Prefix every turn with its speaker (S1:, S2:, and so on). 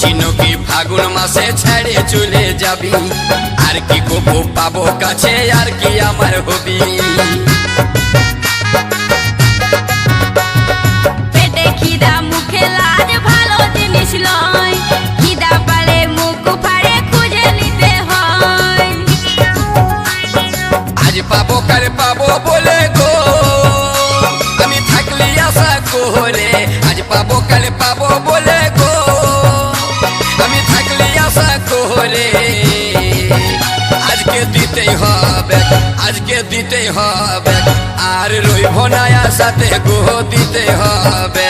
S1: চিনুকি ফাগুন মাসে ছেড়ে চলে যাবি, আর কি কবু পাবো কাছে, আর কি আমার হবি।
S2: পেটে খিদা মুখে লাজ ভালো জিনিস লয়, খিদা পালে মুখ ফাড়ে খুঁজে নিতে হয়।
S1: আজ পাবো কার পাবো বলে গো আমি থাকলি আশা করে, আজ পাবো কাল পাবো বলে গো আমি থাকলি আশা করে। আজকে দিতেই হবে, আজকে দিতেই হবে, আর রইব না আশাতে গো দিতে হবে।